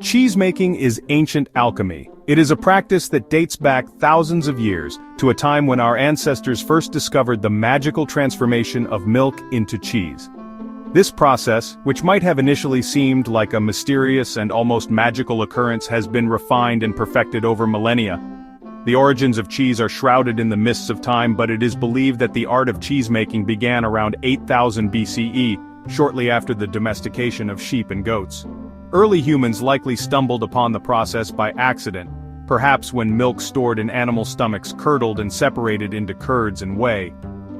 Cheesemaking is ancient alchemy. It is a practice that dates back thousands of years to a time when our ancestors first discovered the magical transformation of milk into cheese. This process, which might have initially seemed like a mysterious and almost magical occurrence, has been refined and perfected over millennia. The origins of cheese are shrouded in the mists of time, but it is believed that the art of cheesemaking began around 8000 BCE, shortly after the domestication of sheep and goats. Early humans likely stumbled upon the process by accident, perhaps when milk stored in animal stomachs curdled and separated into curds and whey.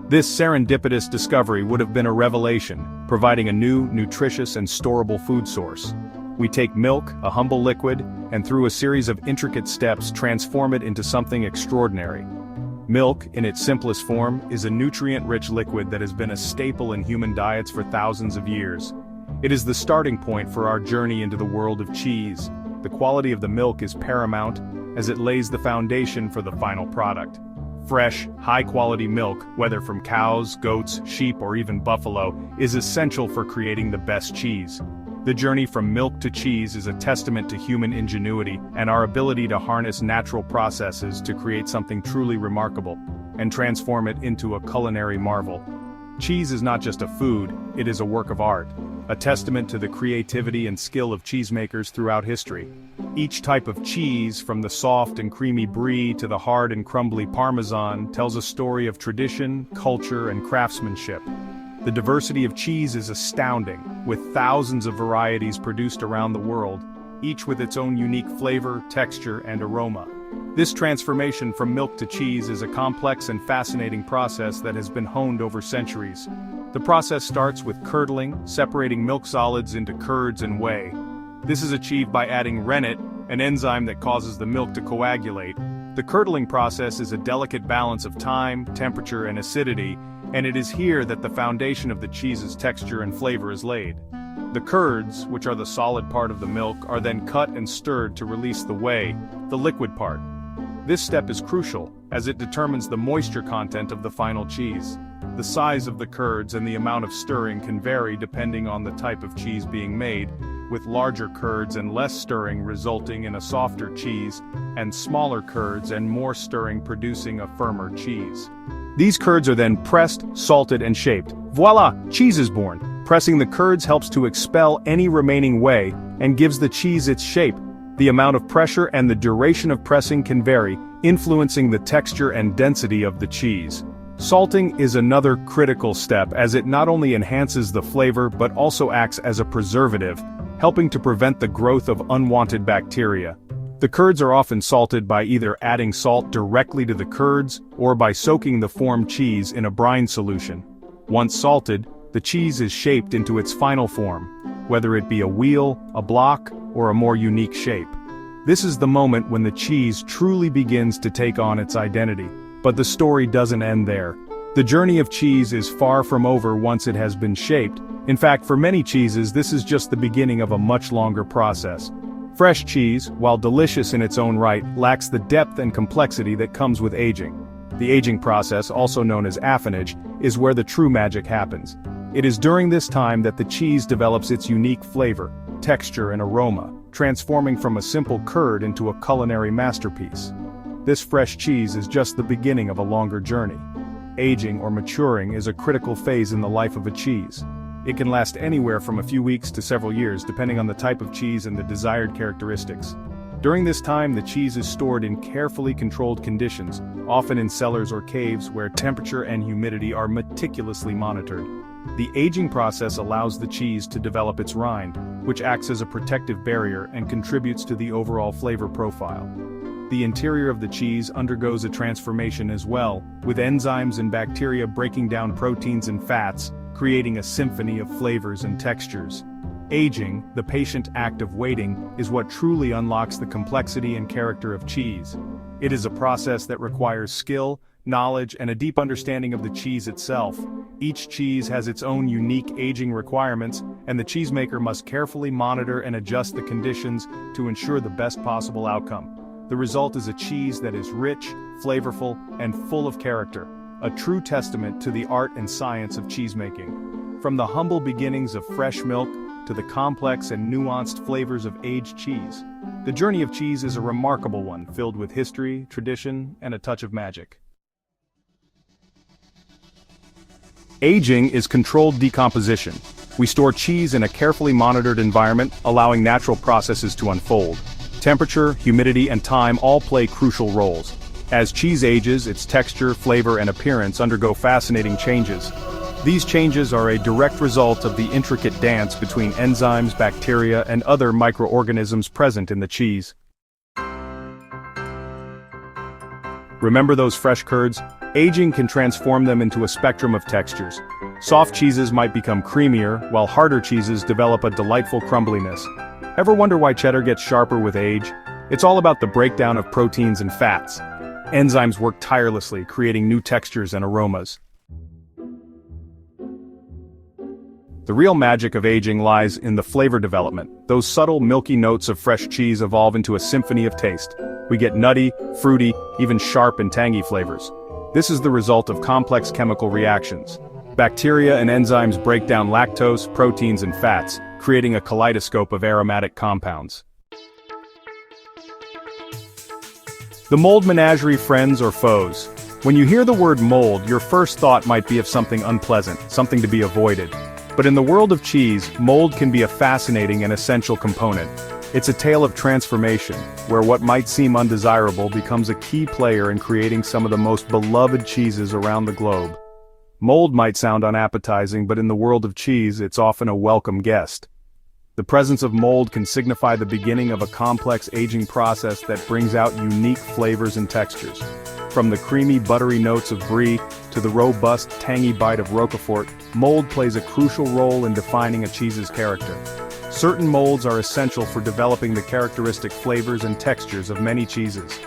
This serendipitous discovery would have been a revelation, providing a new, nutritious and storable food source. We take milk, a humble liquid, and through a series of intricate steps transform it into something extraordinary. Milk, in its simplest form, is a nutrient-rich liquid that has been a staple in human diets for thousands of years. It is the starting point for our journey into the world of cheese. The quality of the milk is paramount, as it lays the foundation for the final product. Fresh, high-quality milk, whether from cows, goats, sheep, or even buffalo, is essential for creating the best cheese. The journey from milk to cheese is a testament to human ingenuity and our ability to harness natural processes to create something truly remarkable, and transform it into a culinary marvel. Cheese is not just a food, it is a work of art, a testament to the creativity and skill of cheesemakers throughout history. Each type of cheese, from the soft and creamy brie to the hard and crumbly Parmesan, tells a story of tradition, culture, and craftsmanship. The diversity of cheese is astounding, with thousands of varieties produced around the world, each with its own unique flavor, texture, and aroma. This transformation from milk to cheese is a complex and fascinating process that has been honed over centuries. The process starts with curdling, separating milk solids into curds and whey. This is achieved by adding rennet, an enzyme that causes the milk to coagulate. The curdling process is a delicate balance of time, temperature, and acidity, and it is here that the foundation of the cheese's texture and flavor is laid. The curds, which are the solid part of the milk, are then cut and stirred to release the whey, the liquid part. This step is crucial, as it determines the moisture content of the final cheese. The size of the curds and the amount of stirring can vary depending on the type of cheese being made, with larger curds and less stirring resulting in a softer cheese, and smaller curds and more stirring producing a firmer cheese. These curds are then pressed, salted, and shaped. Voila! Cheese is born. Pressing the curds helps to expel any remaining whey and gives the cheese its shape. The amount of pressure and the duration of pressing can vary, influencing the texture and density of the cheese. Salting is another critical step, as it not only enhances the flavor but also acts as a preservative, helping to prevent the growth of unwanted bacteria. The curds are often salted by either adding salt directly to the curds or by soaking the formed cheese in a brine solution. Once salted, the cheese is shaped into its final form, whether it be a wheel, a block, or a more unique shape. This is the moment when the cheese truly begins to take on its identity. But the story doesn't end there. The journey of cheese is far from over once it has been shaped. In fact, for many cheeses, this is just the beginning of a much longer process. Fresh cheese, while delicious in its own right, lacks the depth and complexity that comes with aging. The aging process, also known as affinage, is where the true magic happens. It is during this time that the cheese develops its unique flavor, texture, and aroma, transforming from a simple curd into a culinary masterpiece. This fresh cheese is just the beginning of a longer journey. Aging or maturing is a critical phase in the life of a cheese. It can last anywhere from a few weeks to several years, depending on the type of cheese and the desired characteristics. During this time, the cheese is stored in carefully controlled conditions, often in cellars or caves where temperature and humidity are meticulously monitored. The aging process allows the cheese to develop its rind, which acts as a protective barrier and contributes to the overall flavor profile. The interior of the cheese undergoes a transformation as well, with enzymes and bacteria breaking down proteins and fats, creating a symphony of flavors and textures. Aging, the patient act of waiting, is what truly unlocks the complexity and character of cheese. It is a process that requires skill, knowledge, and a deep understanding of the cheese itself. Each cheese has its own unique aging requirements, and the cheesemaker must carefully monitor and adjust the conditions to ensure the best possible outcome. The result is a cheese that is rich, flavorful, and full of character, a true testament to the art and science of cheesemaking. From the humble beginnings of fresh milk to the complex and nuanced flavors of aged cheese, the journey of cheese is a remarkable one filled with history, tradition, and a touch of magic. Aging is controlled decomposition. We store cheese in a carefully monitored environment, allowing natural processes to unfold. Temperature, humidity, and time all play crucial roles. As cheese ages, its texture, flavor, and appearance undergo fascinating changes. These changes are a direct result of the intricate dance between enzymes, bacteria, and other microorganisms present in the cheese. Remember those fresh curds? Aging can transform them into a spectrum of textures. Soft cheeses might become creamier, while harder cheeses develop a delightful crumbliness. Ever wonder why cheddar gets sharper with age? It's all about the breakdown of proteins and fats. Enzymes work tirelessly, creating new textures and aromas. The real magic of aging lies in the flavor development. Those subtle, milky notes of fresh cheese evolve into a symphony of taste. We get nutty, fruity, even sharp and tangy flavors. This is the result of complex chemical reactions. Bacteria and enzymes break down lactose, proteins, and fats, creating a kaleidoscope of aromatic compounds. The mold menagerie, friends or foes. When you hear the word mold, your first thought might be of something unpleasant, something to be avoided. But in the world of cheese, mold can be a fascinating and essential component. It's a tale of transformation, where what might seem undesirable becomes a key player in creating some of the most beloved cheeses around the globe. Mold might sound unappetizing, but in the world of cheese, it's often a welcome guest. The presence of mold can signify the beginning of a complex aging process that brings out unique flavors and textures. From the creamy, buttery notes of brie to the robust, tangy bite of Roquefort, mold plays a crucial role in defining a cheese's character. Certain molds are essential for developing the characteristic flavors and textures of many cheeses.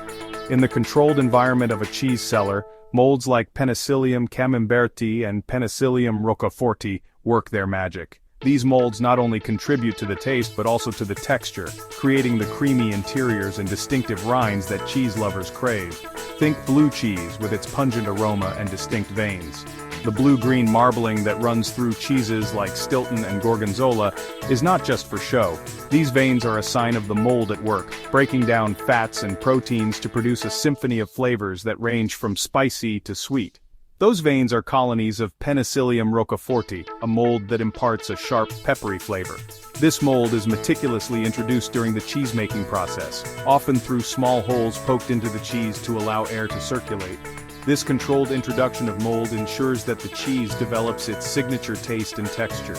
In the controlled environment of a cheese cellar, molds like Penicillium camemberti and Penicillium roqueforti work their magic. These molds not only contribute to the taste but also to the texture, creating the creamy interiors and distinctive rinds that cheese lovers crave. Think blue cheese with its pungent aroma and distinct veins. The blue-green marbling that runs through cheeses like Stilton and Gorgonzola is not just for show. These veins are a sign of the mold at work, breaking down fats and proteins to produce a symphony of flavors that range from spicy to sweet. Those veins are colonies of Penicillium roqueforti, a mold that imparts a sharp, peppery flavor. This mold is meticulously introduced during the cheese-making process, often through small holes poked into the cheese to allow air to circulate. This controlled introduction of mold ensures that the cheese develops its signature taste and texture.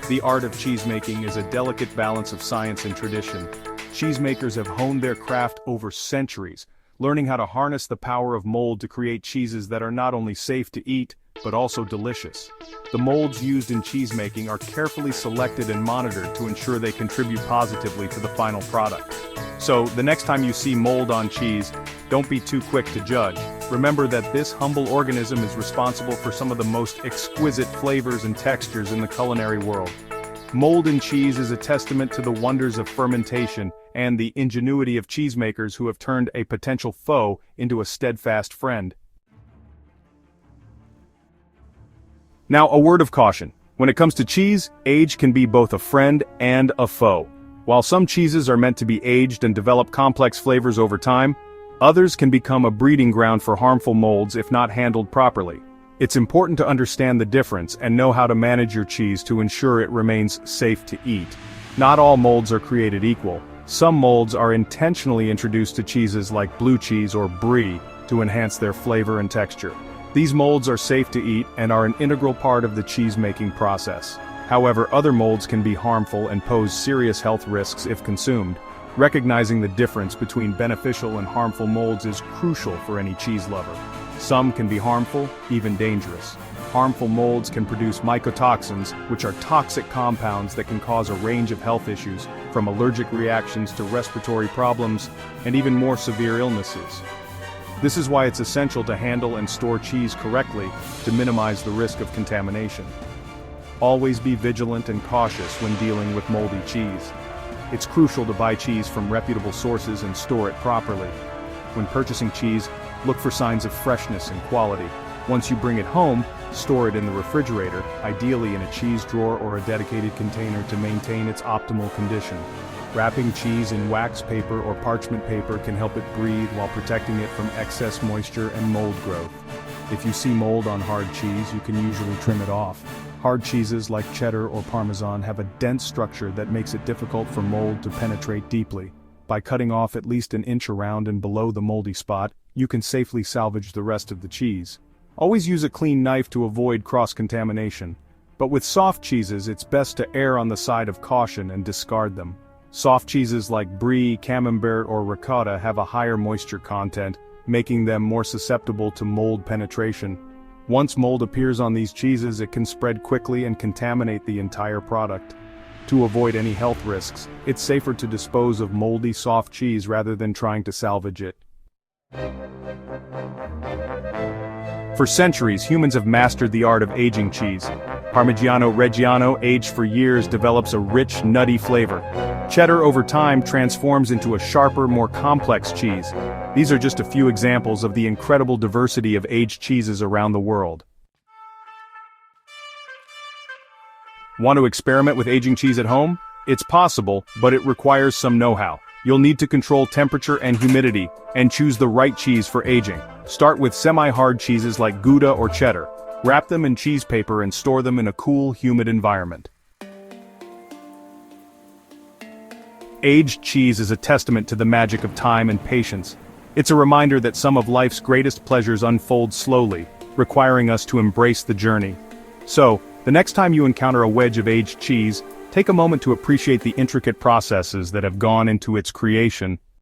The art of cheesemaking is a delicate balance of science and tradition. Cheesemakers have honed their craft over centuries, learning how to harness the power of mold to create cheeses that are not only safe to eat, but also delicious. The molds used in cheesemaking are carefully selected and monitored to ensure they contribute positively to the final product. So, the next time you see mold on cheese, don't be too quick to judge. Remember that this humble organism is responsible for some of the most exquisite flavors and textures in the culinary world. Mold in cheese is a testament to the wonders of fermentation and the ingenuity of cheesemakers who have turned a potential foe into a steadfast friend. Now, a word of caution. When it comes to cheese, age can be both a friend and a foe. While some cheeses are meant to be aged and develop complex flavors over time, others can become a breeding ground for harmful molds if not handled properly. It's important to understand the difference and know how to manage your cheese to ensure it remains safe to eat. Not all molds are created equal. Some molds are intentionally introduced to cheeses like blue cheese or brie to enhance their flavor and texture. These molds are safe to eat and are an integral part of the cheese-making process. However, other molds can be harmful and pose serious health risks if consumed. Recognizing the difference between beneficial and harmful molds is crucial for any cheese lover. Some can be harmful, even dangerous. Harmful molds can produce mycotoxins, which are toxic compounds that can cause a range of health issues, from allergic reactions to respiratory problems, and even more severe illnesses. This is why it's essential to handle and store cheese correctly to minimize the risk of contamination. Always be vigilant and cautious when dealing with moldy cheese. It's crucial to buy cheese from reputable sources and store it properly. When purchasing cheese, look for signs of freshness and quality. Once you bring it home, Store it in the refrigerator, ideally in a cheese drawer or a dedicated container to maintain its optimal condition. Wrapping cheese in wax paper or parchment paper can help it breathe while protecting it from excess moisture and mold growth. If you see mold on hard cheese, you can usually trim it off. Hard cheeses like cheddar or Parmesan have a dense structure that makes it difficult for mold to penetrate deeply. By cutting off at least an inch around and below the moldy spot, you can safely salvage the rest of the cheese. Always use a clean knife to avoid cross-contamination. But with soft cheeses, it's best to err on the side of caution and discard them. Soft cheeses like brie, camembert, or ricotta have a higher moisture content, making them more susceptible to mold penetration. Once mold appears on these cheeses, it can spread quickly and contaminate the entire product. To avoid any health risks, it's safer to dispose of moldy soft cheese rather than trying to salvage it. For centuries, humans have mastered the art of aging cheese. Parmigiano Reggiano, aged for years, develops a rich, nutty flavor. Cheddar over time transforms into a sharper, more complex cheese. These are just a few examples of the incredible diversity of aged cheeses around the world. Want to experiment with aging cheese at home? It's possible, but it requires some know-how. You'll need to control temperature and humidity, and choose the right cheese for aging. Start with semi-hard cheeses like Gouda or cheddar. Wrap them in cheese paper and store them in a cool, humid environment. Aged cheese is a testament to the magic of time and patience. It's a reminder that some of life's greatest pleasures unfold slowly, requiring us to embrace the journey. So, the next time you encounter a wedge of aged cheese, take a moment to appreciate the intricate processes that have gone into its creation.